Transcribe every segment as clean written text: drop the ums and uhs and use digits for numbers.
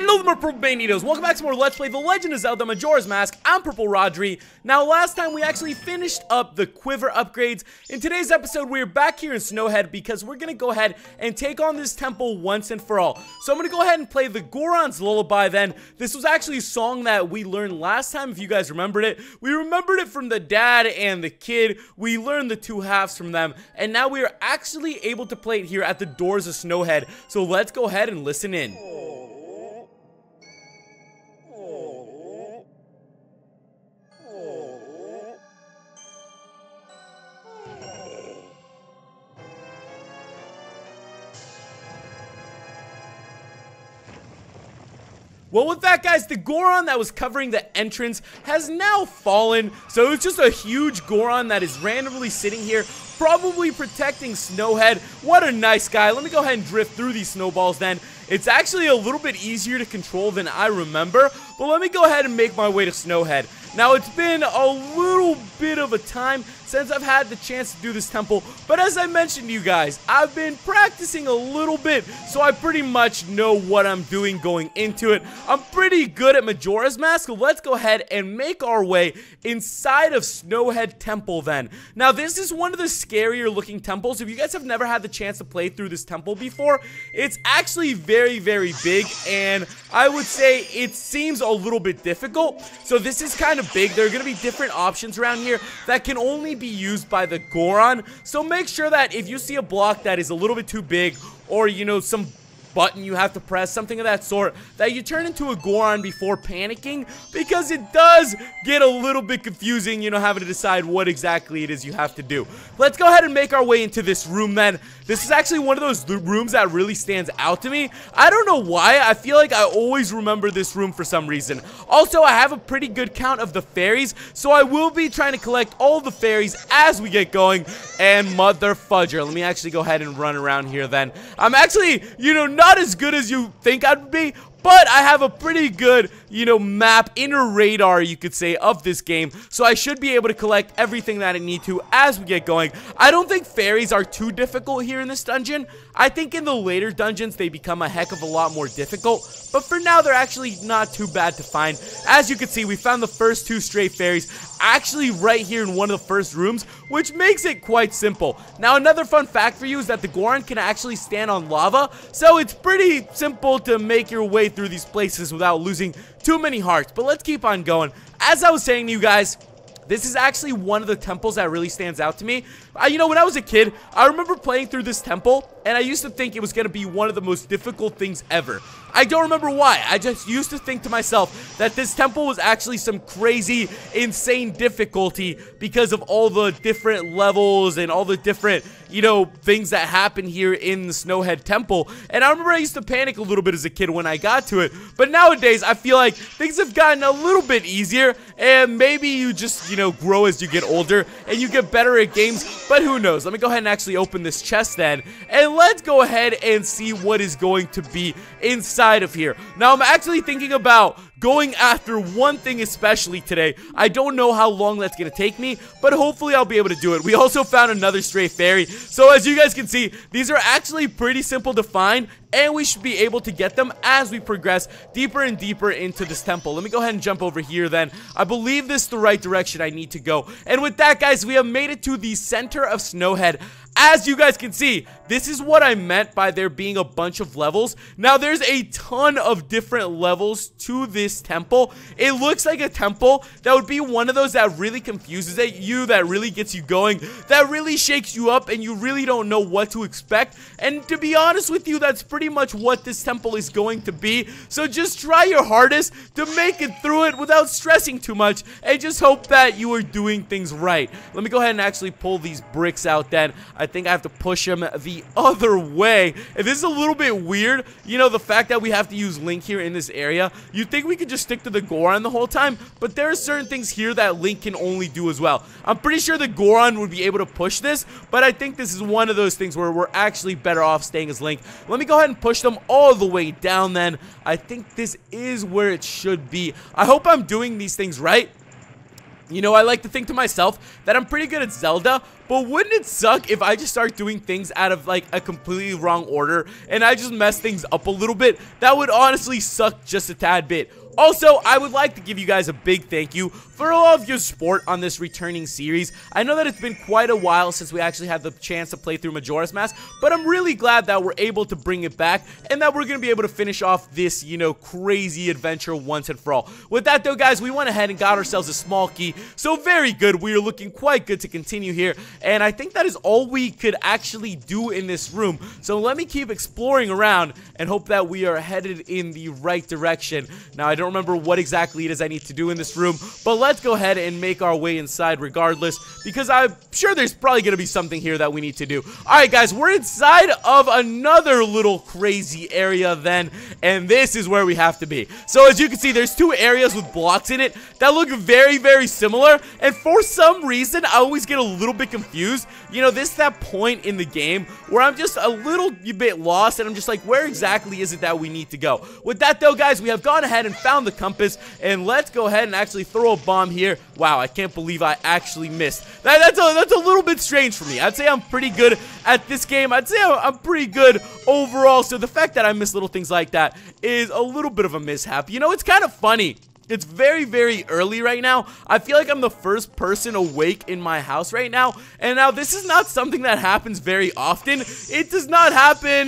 Hello there, Purple Banditos. Welcome back to more Let's Play The Legend of Zelda Majora's Mask. I'm Purple Rodri. Now, last time we actually finished up the Quiver upgrades. In today's episode, we're back here in Snowhead because we're gonna go ahead and take on this temple once and for all. So I'm gonna go ahead and play the Goron's Lullaby then. This was actually a song that we learned last time, if you guys remembered it. We remembered it from the dad and the kid. We learned the two halves from them, and now we are actually able to play it here at the doors of Snowhead. So let's go ahead and listen in. Well, with that, guys, the Goron that was covering the entrance has now fallen. So it's just a huge Goron that is randomly sitting here, probably protecting Snowhead. What a nice guy. Let me go ahead and drift through these snowballs then. It's actually a little bit easier to control than I remember, but let me go ahead and make my way to Snowhead. Now, it's been a little bit of a time since I've had the chance to do this temple, but as I mentioned to you guys, I've been practicing a little bit, so I pretty much know what I'm doing going into it. I'm pretty good at Majora's Mask, so let's go ahead and make our way inside of Snowhead Temple then. Now, this is one of the scarier looking temples. If you guys have never had the chance to play through this temple before, it's actually very, very big, and I would say it seems a little bit difficult. So this is kind of big. There are going to be different options around here that can only be used by the Goron. So make sure that if you see a block that is a little bit too big, or you know, some button you have to press, something of that sort, that you turn into a Goron before panicking, because it does get a little bit confusing, you know, having to decide what exactly it is you have to do. Let's go ahead and make our way into this room then. This is actually one of those rooms that really stands out to me. I don't know why. I feel like I always remember this room for some reason. Also, I have a pretty good count of the fairies, so I will be trying to collect all the fairies as we get going. And mother fudger, let me actually go ahead and run around here then. I'm actually, you know, not as good as you think I'd be, but I have a pretty good, you know, map, inner radar, you could say, of this game. So I should be able to collect everything that I need to as we get going. I don't think fairies are too difficult here in this dungeon. I think in the later dungeons, they become a heck of a lot more difficult. But for now, they're actually not too bad to find. As you can see, we found the first two stray fairies actually right here in one of the first rooms, which makes it quite simple. Now, another fun fact for you is that the Goron can actually stand on lava. So it's pretty simple to make your way through these places without losing too many hearts. But let's keep on going. As I was saying to you guys, this is actually one of the temples that really stands out to me. You know, when I was a kid, I remember playing through this temple, and I used to think it was going to be one of the most difficult things ever. I don't remember why. I just used to think to myself that this temple was actually some crazy, insane difficulty because of all the different levels and all the different, you know, things that happen here in the Snowhead Temple. And I remember I used to panic a little bit as a kid when I got to it. But nowadays, I feel like things have gotten a little bit easier, and maybe you just, you know, grow as you get older and you get better at games. But who knows? Let me go ahead and actually open this chest then, and let's go ahead and see what is going to be inside of here. Now, I'm actually thinking about going after one thing especially today. I don't know how long that's going to take me, but hopefully I'll be able to do it. We also found another stray fairy. So as you guys can see, these are actually pretty simple to find, and we should be able to get them as we progress deeper and deeper into this temple. Let me go ahead and jump over here then. I believe this is the right direction I need to go. And with that, guys, we have made it to the center of Snowhead. As you guys can see, this is what I meant by there being a bunch of levels. Now, there's a ton of different levels to this temple. It looks like a temple that would be one of those that really confuses you, that really gets you going, that really shakes you up, and you really don't know what to expect. And to be honest with you, that's pretty much what this temple is going to be. So just try your hardest to make it through it without stressing too much, and just hope that you are doing things right. Let me go ahead and actually pull these bricks out then. I think I have to push him the other way. And this is a little bit weird, you know, the fact that we have to use Link here in this area. You'd think we could just stick to the Goron the whole time, but there are certain things here that Link can only do as well. I'm pretty sure the Goron would be able to push this, but I think this is one of those things where we're actually better off staying as Link. Let me go ahead and push them all the way down then. I think this is where it should be. I hope I'm doing these things right. You know, I like to think to myself that I'm pretty good at Zelda, but wouldn't it suck if I just start doing things out of like a completely wrong order and I just mess things up a little bit? That would honestly suck just a tad bit. Also, I would like to give you guys a big thank you for all of your support on this returning series. I know that it's been quite a while since we actually had the chance to play through Majora's Mask, but I'm really glad that we're able to bring it back and that we're going to be able to finish off this, you know, crazy adventure once and for all. With that though, guys, we went ahead and got ourselves a small key, so very good. We are looking quite good to continue here, and I think that is all we could actually do in this room. So let me keep exploring around and hope that we are headed in the right direction. Now, I don't remember what exactly it is I need to do in this room, but let's go ahead and make our way inside regardless, because I'm sure there's probably going to be something here that we need to do. Alright guys, we're inside of another little crazy area then, and this is where we have to be. So as you can see, there's two areas with blocks in it that look very, very similar, and for some reason, I always get a little bit confused. You know, this is that point in the game where I'm just a little bit lost, and I'm just like, where exactly is it that we need to go? With that though, guys, we have gone ahead and found the compass, and let's go ahead and actually throw a bomb here. Wow, I can't believe I actually missed. That's a little bit strange for me. I'd say I'm pretty good at this game. I'd say I'm pretty good overall, so the fact that I miss little things like that is a little bit of a mishap. You know, it's kind of funny. It's very, very early right now. I feel like I'm the first person awake in my house right now. And now this is not something that happens very often. It does not happen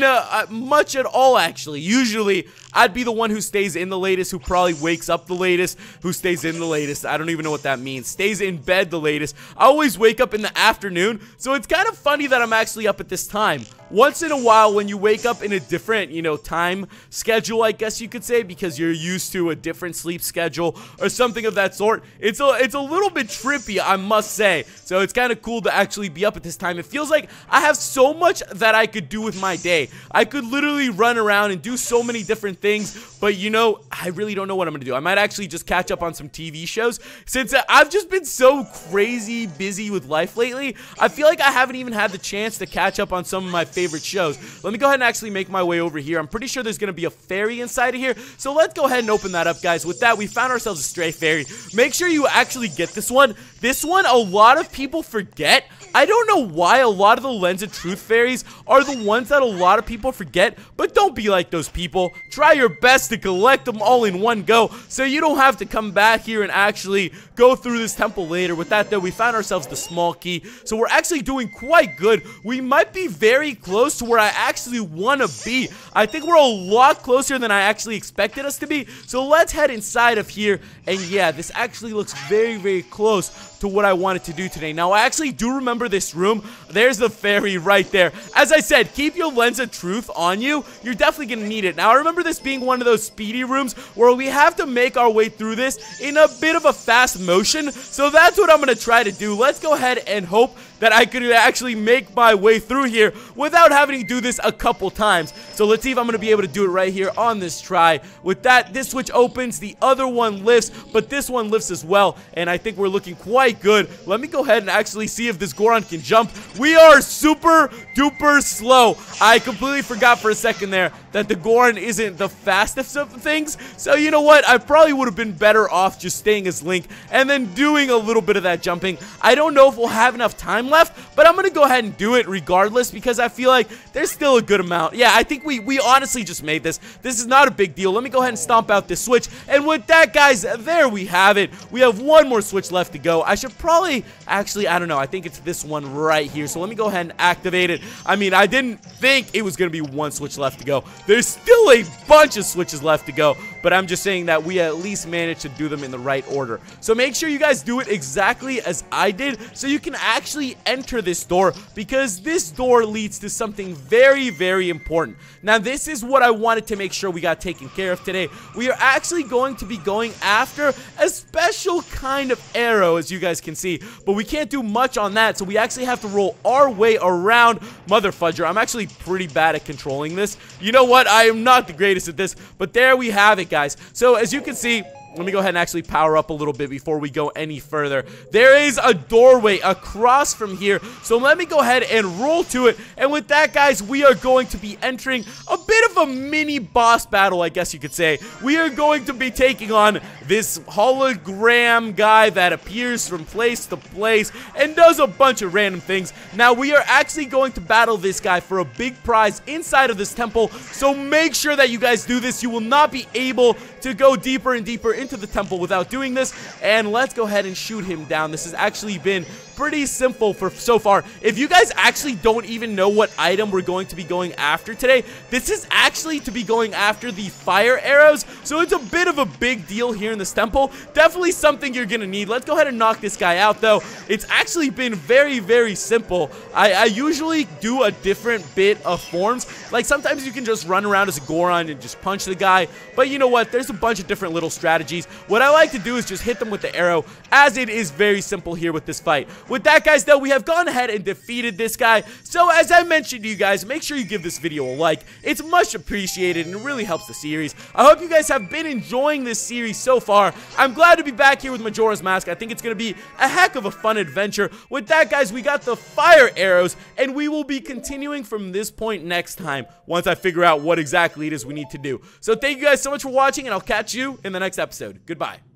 much at all, actually. Usually, I'd be the one who stays in the latest, who probably wakes up the latest, who stays in the latest. I don't even know what that means. Stays in bed the latest. I always wake up in the afternoon, so it's kind of funny that I'm actually up at this time. Once in a while, when you wake up in a different, you know, time schedule, I guess you could say, because you're used to a different sleep schedule or something of that sort, it's a little bit trippy, I must say. So it's kind of cool to actually be up at this time. It feels like I have so much that I could do with my day. I could literally run around and do so many different things, but you know, I really don't know what I'm gonna do. I might actually just catch up on some TV shows, since I've just been so crazy busy with life lately. I feel like I haven't even had the chance to catch up on some of my favorite shows. Let me go ahead and actually make my way over here. I'm pretty sure there's gonna be a fairy inside of here, so let's go ahead and open that up, guys. With that, we found ourselves a stray fairy. Make sure you actually get this one. This one, a lot of people forget. I don't know why a lot of the Lens of Truth fairies are the ones that a lot of people forget, but don't be like those people. Try your best to collect them all in one go, so you don't have to come back here and actually go through this temple later. With that though, we found ourselves the small key, so we're actually doing quite good. We might be very close to where I actually want to be. I think we're a lot closer than I actually expected us to be, so let's head inside of here. And yeah, this actually looks very, very close to what I wanted to do today. Now, I actually do remember this room. There's the fairy right there. As I said, keep your Lens of Truth on you. You're definitely going to need it. Now, I remember this being one of those speedy rooms where we have to make our way through this in a bit of a fast motion. So that's what I'm going to try to do. Let's go ahead and hope that I could actually make my way through here without having to do this a couple times. So let's see if I'm going to be able to do it right here on this try. With that, this switch opens, the other one lifts, but this one lifts as well, and I think we're looking quite good. Let me go ahead and actually see if this Goron can jump. We are super duper slow. I completely forgot for a second there that the Goron isn't the fastest of things, so you know what? I probably would have been better off just staying as Link and then doing a little bit of that jumping. I don't know if we'll have enough time left, but I'm gonna go ahead and do it regardless, because I feel like there's still a good amount. Yeah, I think we honestly just made this. This is not a big deal. Let me go ahead and stomp out this switch, and with that, guys, there we have it. We have one more switch left to go. I should probably, actually, I don't know, I think it's this one right here, so let me go ahead and activate it. I mean, I didn't think it was gonna be one switch left to go. There's still a bunch of switches left to go, but I'm just saying that we at least managed to do them in the right order. So make sure you guys do it exactly as I did, so you can actually enter this door, because this door leads to something very, very important. Now, this is what I wanted to make sure we got taken care of today. We are actually going to be going after a special kind of arrow, as you guys can see, but we can't do much on that, so we actually have to roll our way around. Mother fudger, I'm actually pretty bad at controlling this. You know what? I am not the greatest at this, but there we have it, guys. So as you can see, Let me go ahead and actually power up a little bit before we go any further. There is a doorway across from here, so let me go ahead and roll to it. And with that, guys, we are going to be entering a bit of a mini boss battle, I guess you could say. We are going to be taking on this hologram guy that appears from place to place and does a bunch of random things. Now, we are actually going to battle this guy for a big prize inside of this temple, so make sure that you guys do this. You will not be able to go deeper and deeper into the temple without doing this. And let's go ahead and shoot him down. This has actually been pretty simple for so far. If you guys actually don't even know what item we're going to be going after today, this is actually to be going after the fire arrows, so it's a bit of a big deal here in this temple. Definitely something you're gonna need. Let's go ahead and knock this guy out, though. It's actually been very, very simple. I usually do a different bit of forms. Like, sometimes you can just run around as a Goron and just punch the guy, but you know what? There's a bunch of different little strategies. What I like to do is just hit them with the arrow, as it is very simple here with this fight. With that, guys, though, we have gone ahead and defeated this guy. So, as I mentioned to you guys, make sure you give this video a like. It's much appreciated and it really helps the series. I hope you guys have been enjoying this series so far. I'm glad to be back here with Majora's Mask. I think it's going to be a heck of a fun adventure. With that, guys, we got the fire arrows, and we will be continuing from this point next time once I figure out what exactly it is we need to do. So, thank you guys so much for watching, and I'll catch you in the next episode. Goodbye.